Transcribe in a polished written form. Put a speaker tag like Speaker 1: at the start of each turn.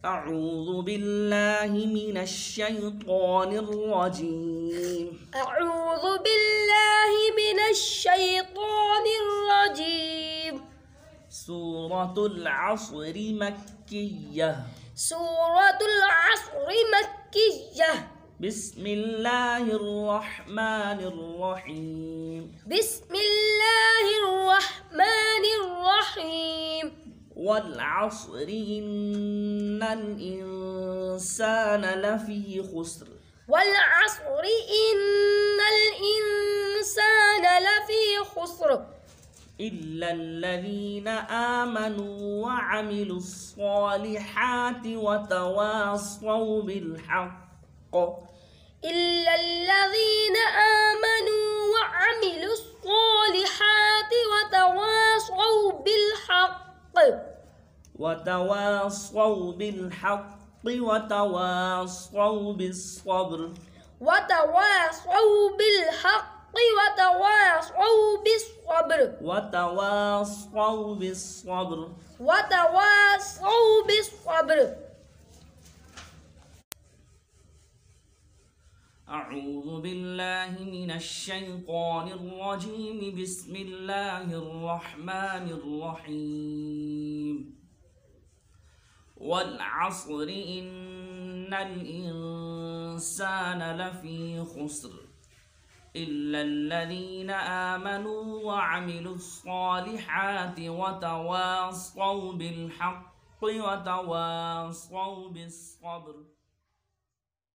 Speaker 1: أعوذ بالله من الشيطان الرجيم.
Speaker 2: أعوذ بالله من الشيطان الرجيم.
Speaker 1: سورة العصر مكية.
Speaker 2: سورة العصر مكية.
Speaker 1: بسم الله الرحمن الرحيم.
Speaker 2: بسم الله الرحمن الرحيم.
Speaker 1: والعصر إن الإنسان لفي خسر.
Speaker 2: والعصر إن الإنسان لفي خسر
Speaker 1: إلا الذين آمنوا وعملوا الصالحات وتواصوا بالحق.
Speaker 2: إلا الذين آمنوا وعملوا الصالحات وتواصوا بالحق.
Speaker 1: وتواصوا بالحق وتواصوا بالصبر.
Speaker 2: وتواصوا بالحق وتواصوا بالصبر.
Speaker 1: وتواصوا بالصبر.
Speaker 2: وتواصوا بالصبر.
Speaker 1: أعوذ بالله من الشيطان الرجيم. بسم الله الرحمن الرحيم. والعصر إن الإنسان لفي خسر إلا الذين آمنوا وعملوا الصالحات وتواصوا بالحق وتواصوا بالصبر.